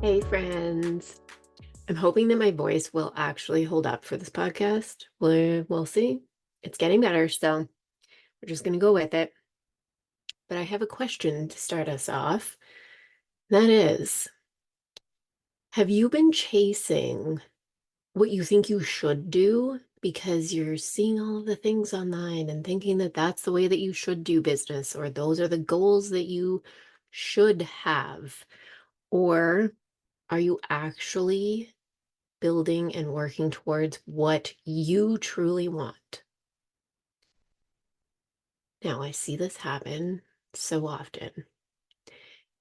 Hey, friends. I'm hoping that my voice will actually hold up for this podcast. We'll see. It's getting better, so we're just going to go with it. But I have a question to start us off. That is, have you been chasing what you think you should do because you're seeing all of the things online and thinking that that's the way that you should do business, or those are the goals that you should have? Or are you actually building and working towards what you truly want? Now, I see this happen so often.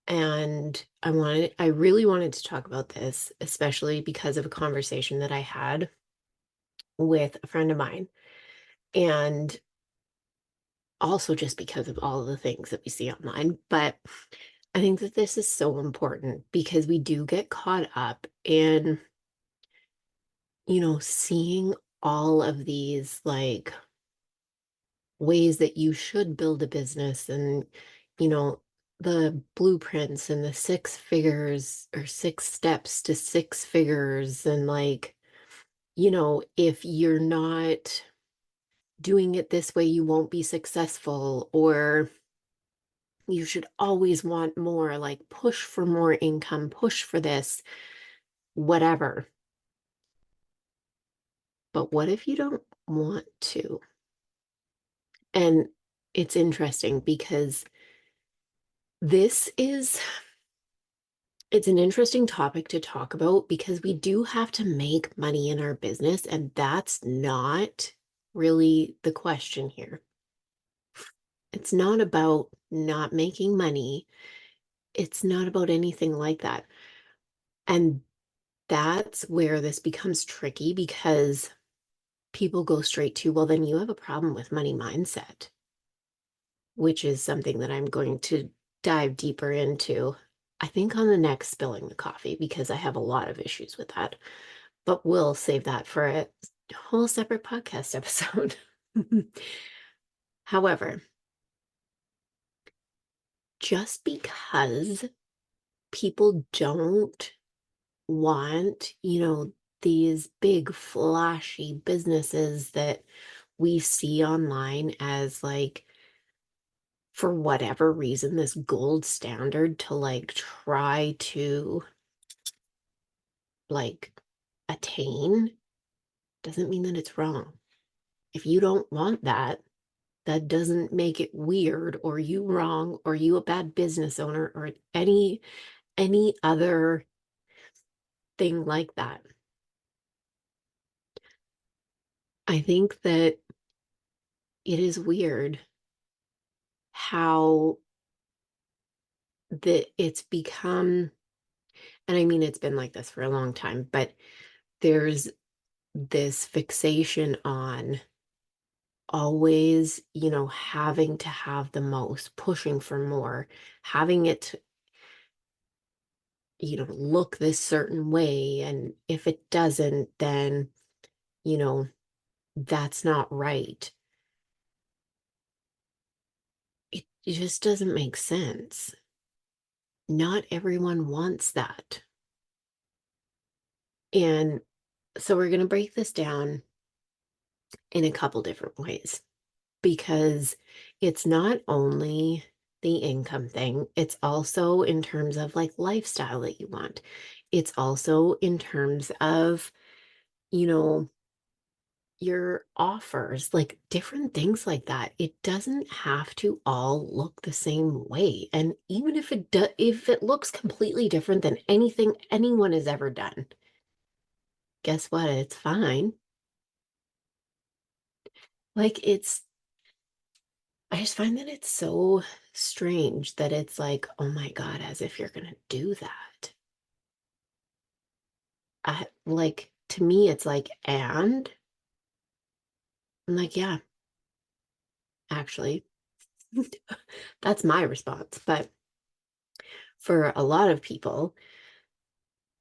And I really wanted to talk about this, especially because of a conversation that I had with a friend of mine. And also just because of all of the things that we see online. But I think that this is so important because we do get caught up in, seeing all of these ways that you should build a business and you know the blueprints and the six figures or six steps to six figures, and if you're not doing it this way you won't be successful, or you should always want more, like push for more income, push for this, whatever. But what if you don't want to? And it's interesting because this is it's an interesting topic to talk about because we do have to make money in our business, and that's not really the question here. It's not about not making money. It's not about anything like that. And that's where this becomes tricky because people go straight to, well, then you have a problem with money mindset, which is something that I'm going to dive deeper into, I think, on the next Spilling the Coffee, because I have a lot of issues with that. But we'll save that for a whole separate podcast episode. However, just because people don't want, these big flashy businesses that we see online as, like, for whatever reason, this gold standard to try to like attain, doesn't mean that it's wrong. If you don't want that, that doesn't make it weird or you wrong or you a bad business owner or any other thing like that. I think that it is weird how that it's become, and I mean it's been like this for a long time, but there's this fixation on always, having to have the most, pushing for more, having it look this certain way. And if it doesn't, then, you know, that's not right. It just doesn't make sense. Not everyone wants that. And so we're going to break this down in a couple different ways because it's not only the income thing, it's also in terms of like lifestyle that you want. It's also in terms of, you know, your offers, like different things like that. It doesn't have to all look the same way. And even if it does, if it looks completely different than anything anyone has ever done, guess what? It's fine. Like I just find that it's so strange that it's like, oh my God, as if you're gonna do that. To me, it's like, and I'm like, yeah, actually, that's my response. But for a lot of people,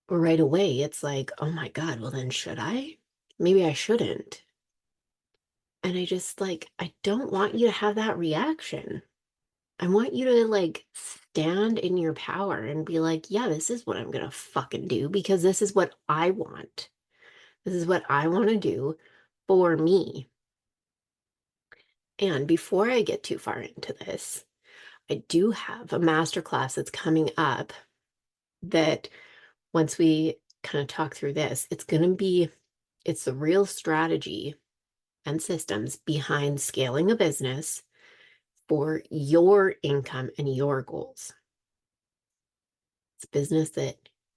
right away, it's like, oh my God, well then should I? Maybe I shouldn't. And I just I don't want you to have that reaction. I want you to like stand in your power and be like, yeah, this is what I'm going to fucking do because this is what I want. This is what I want to do for me. And before I get too far into this, I do have a masterclass that's coming up that once we kind of talk through this, it's the real strategy and systems behind scaling a business for your income and your goals. It's business that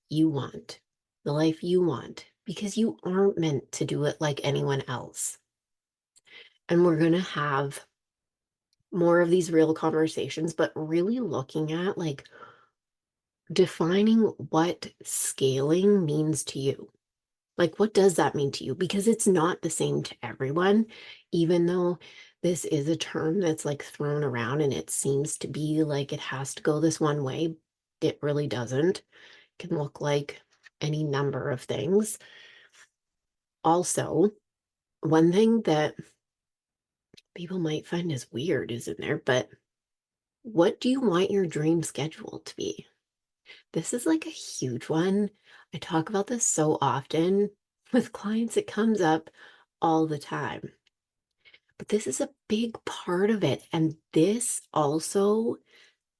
you want, the life you want, because you aren't meant to do it like anyone else. And we're going to have more of these real conversations, but really looking at like defining what scaling means to you. Like, what does that mean to you? Because it's not the same to everyone, even though this is a term that's like thrown around and it seems to be like it has to go this one way. It really doesn't. It can look like any number of things. Also, one thing that people might find as weird is in there, but what do you want your dream schedule to be? This is like a huge one. I talk about this so often with clients, it comes up all the time. But this is a big part of it. And this also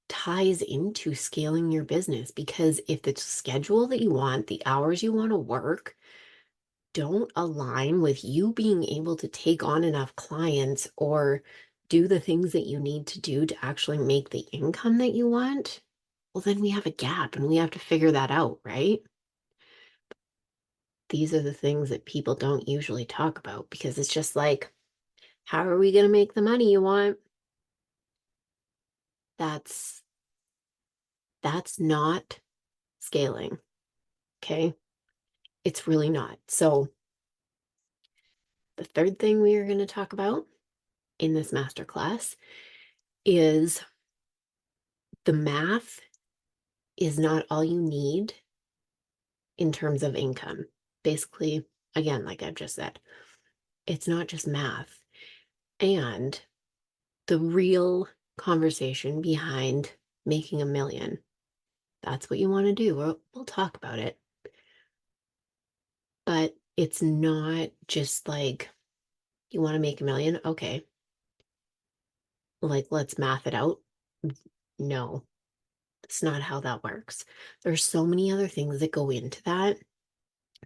ties into scaling your business because if the schedule that you want, the hours you want to work, don't align with you being able to take on enough clients or do the things that you need to do to actually make the income that you want, well, then we have a gap and we have to figure that out, right? These are the things that people don't usually talk about because it's just like, how are we going to make the money you want? That's that's not scaling, okay? It's really not. So, the third thing we are going to talk about in this masterclass is the math is not all you need in terms of income. Basically, again, like I've just said, it's not just math. And the real conversation behind making a million. That's what you want to do. We'll talk about it. But it's not just like you want to make a million. Okay. Like, let's math it out. No, it's not how that works. There's so many other things that go into that.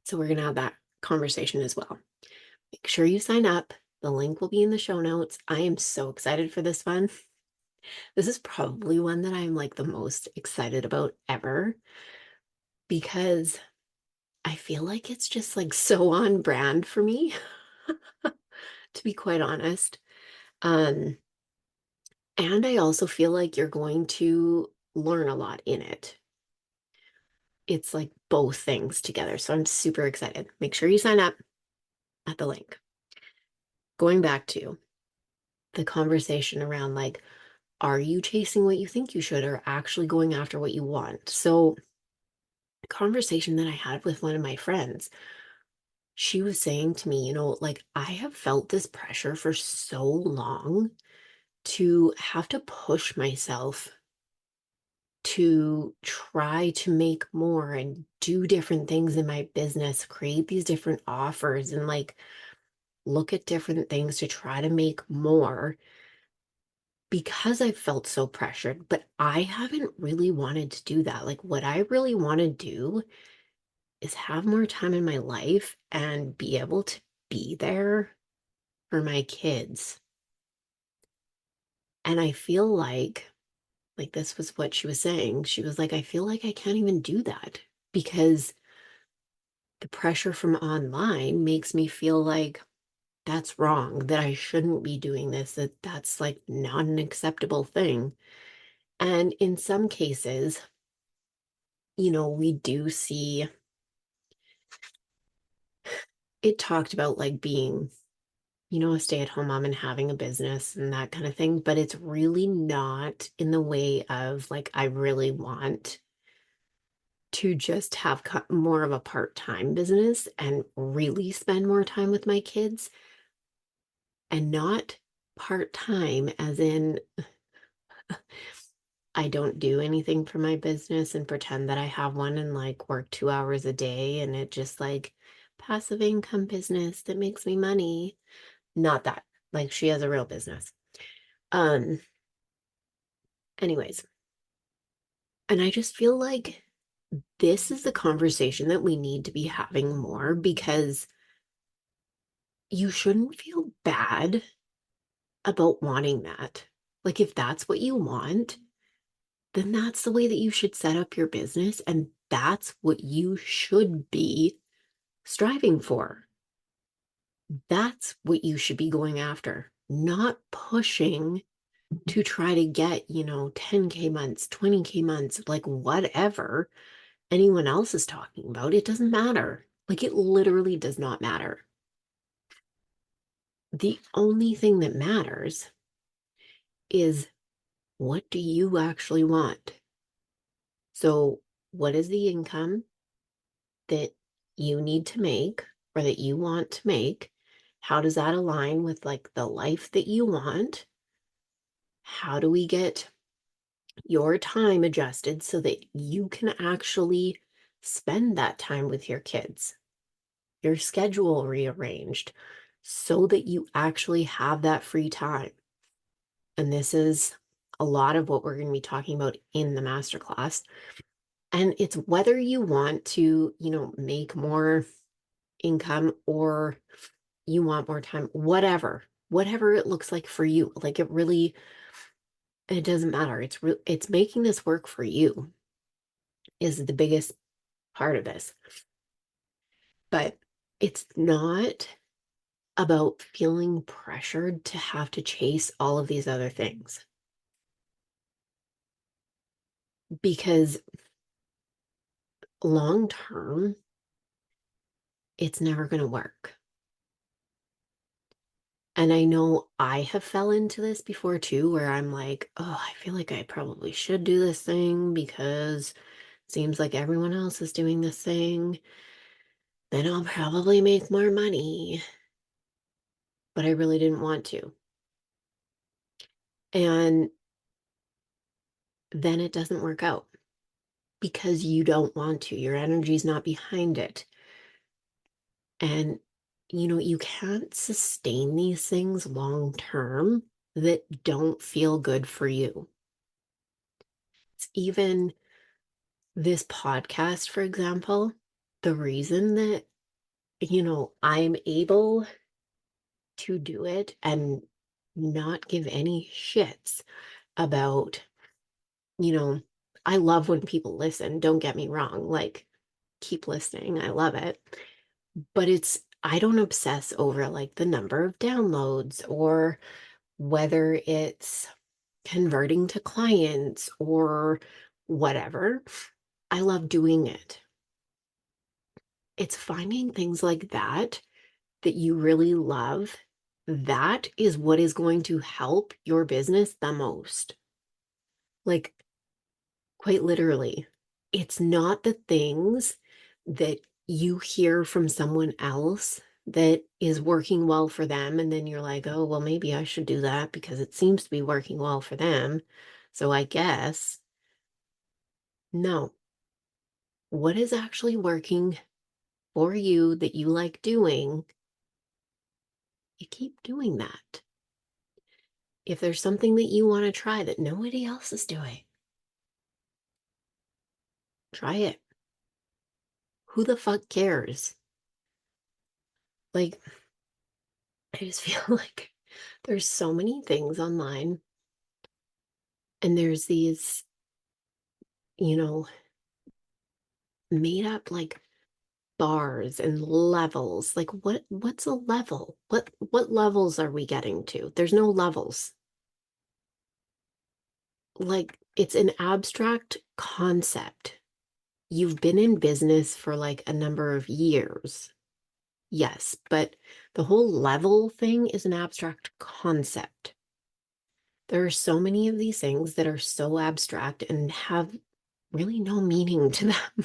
So we're going to have that conversation as well. Make sure you sign up. The link will be in the show notes. I am so excited for this one. This is probably one that I'm like the most excited about ever because I feel like it's just like so on brand for me, to be quite honest. Um, and I also feel like you're going to learn a lot in it. It's like both things together. So I'm super excited. Make sure you sign up at the link. Going back to the conversation around like, are you chasing what you think you should or actually going after what you want? So, the conversation that I had with one of my friends, she was saying to me, like, I have felt this pressure for so long to have to push myself to try to make more and do different things in my business, create these different offers and like look at different things to try to make more because I felt so pressured. But I haven't really wanted to do that. Like, what I really want to do is have more time in my life and be able to be there for my kids. And I feel like this was what she was saying. She was like, I feel like I can't even do that because the pressure from online makes me feel like that's wrong, that I shouldn't be doing this, that that's like not an acceptable thing. And in some cases, we do see it talked about like being, a stay-at-home mom and having a business and that kind of thing, but it's really not in the way of like, I really want to just have more of a part-time business and really spend more time with my kids and not part-time as in I don't do anything for my business and pretend that I have one and like work 2 hours a day and it just like passive income business that makes me money. Not that. Like she has a real business. Um, anyways, and I just feel like this is the conversation that we need to be having more because you shouldn't feel bad about wanting that. Like, if that's what you want, then that's the way that you should set up your business. And that's what you should be striving for. That's what you should be going after, not pushing to try to get, 10K months, 20K months, like whatever anyone else is talking about. It doesn't matter. Like, it literally does not matter. The only thing that matters is what do you actually want? So, what is the income that you need to make or that you want to make? How does that align with like the life that you want? How do we get your time adjusted so that you can actually spend that time with your kids? Your schedule rearranged so that you actually have that free time. And this is a lot of what we're going to be talking about in the masterclass. And it's whether you want to, make more income or you want more time, whatever it looks like for you. Like it doesn't matter. It's making this work for you is the biggest part of this. But it's not about feeling pressured to have to chase all of these other things because long term, it's never going to work. And I know I have fell into this before too, where I'm like, oh, I feel like I probably should do this thing because it seems like everyone else is doing this thing. Then I'll probably make more money. But I really didn't want to. And then it doesn't work out because you don't want to. Your energy's not behind it. And, you can't sustain these things long term that don't feel good for you. It's even this podcast, for example, the reason that, I'm able to do it and not give any shits about, you know, I love when people listen, don't get me wrong, like keep listening. I love it. But I don't obsess over like the number of downloads or whether it's converting to clients or whatever. I love doing it. It's finding things like that you really love. That is what is going to help your business the most. Like, quite literally, it's not the things that you hear from someone else that is working well for them. And then you're like, oh, well, maybe I should do that because it seems to be working well for them. So I guess, no, what is actually working for you that you like doing? You keep doing that. If there's something that you want to try that nobody else is doing, try it. Who the fuck cares? Like, I just feel like there's so many things online, and there's these, you know, made up like bars and levels. Like what's a level? What levels are we getting to? There's no levels. Like it's an abstract concept. You've been in business for like a number of years. Yes, but the whole level thing is an abstract concept. There are so many of these things that are so abstract and have really no meaning to them.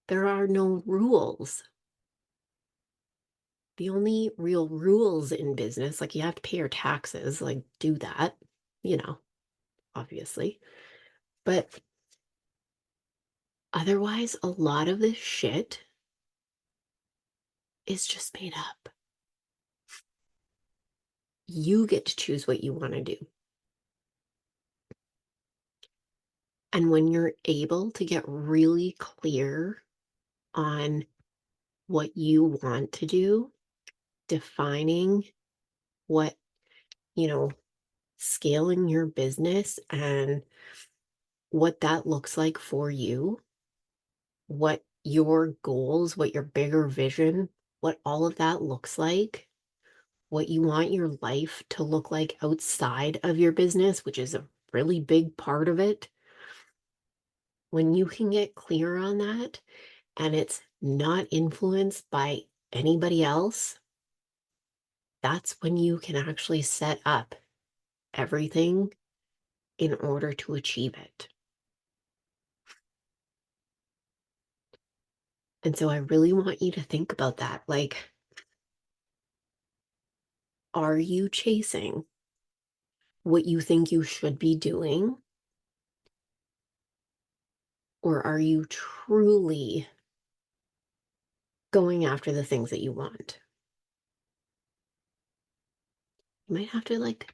There are no rules. The only real rules in business, like you have to pay your taxes, like do that, you know, obviously. But otherwise, a lot of this shit is just made up. You get to choose what you want to do. And when you're able to get really clear on what you want to do, defining what, you know, scaling your business and what that looks like for you, what your goals, what your bigger vision, what all of that looks like, what you want your life to look like outside of your business, which is a really big part of it. When you can get clear on that and it's not influenced by anybody else, that's when you can actually set up everything in order to achieve it. And so I really want you to think about that. Like, are you chasing what you think you should be doing? Or are you truly going after the things that you want? You might have to like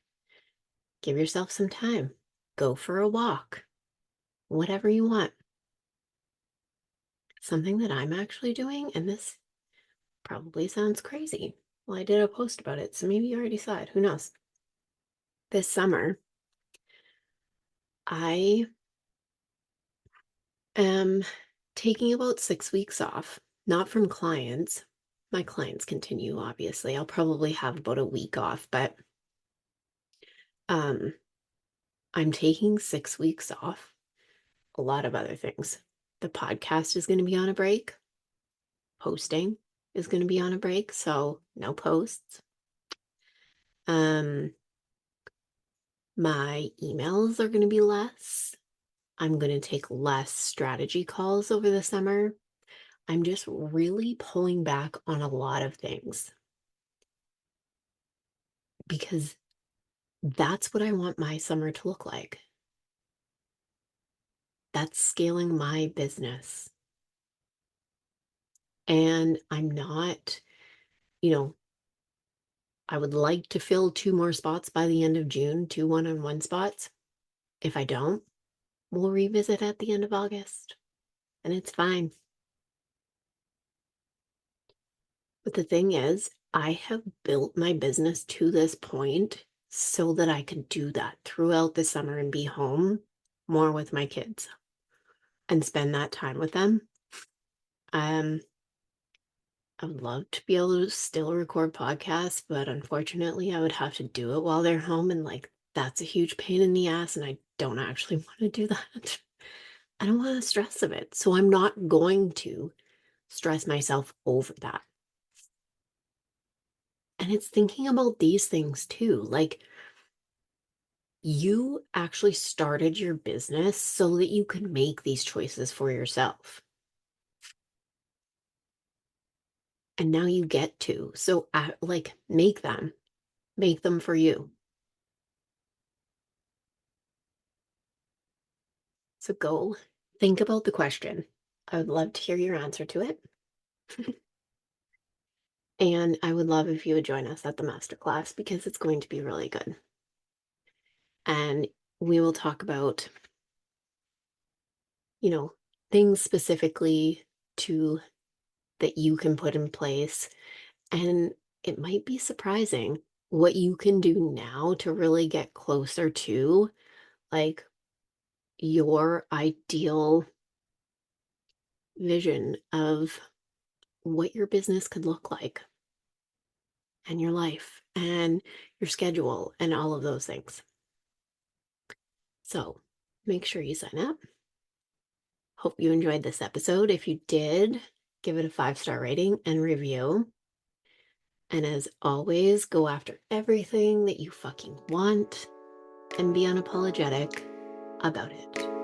give yourself some time, go for a walk, whatever you want. Something that I'm actually doing, and this probably sounds crazy. Well, I did a post about it, so maybe you already saw it. Who knows? This summer, I am taking about 6 weeks off, not from clients. My clients continue, obviously. I'll probably have about a week off, but um, I'm taking 6 weeks off. A lot of other things. The podcast is going to be on a break. Posting is going to be on a break, so no posts. My emails are going to be less. I'm going to take less strategy calls over the summer. I'm just really pulling back on a lot of things because that's what I want my summer to look like. That's scaling my business. And I'm not, you know, I would like to fill 2 more spots by the end of June, 2 one-on-one spots. If I don't, we'll revisit at the end of August, and it's fine. But the thing is, I have built my business to this point so that I could do that throughout the summer and be home more with my kids and spend that time with them. I would love to be able to still record podcasts, but unfortunately, I would have to do it while they're home, and like that's a huge pain in the ass, and I don't actually want to do that. I don't want the stress of it, so I'm not going to stress myself over that. And it's thinking about these things too. Like, you actually started your business so that you could make these choices for yourself. And now you get to. So, like, make them for you. So, go think about the question. I would love to hear your answer to it. And I would love if you would join us at the masterclass because it's going to be really good. And we will talk about, things specifically to that you can put in place. And it might be surprising what you can do now to really get closer to like your ideal vision of what your business could look like and your life and your schedule and all of those things. So make sure you sign up. Hope you enjoyed this episode. If you did, give it a 5-star rating and review. And as always, go after everything that you fucking want and be unapologetic about it.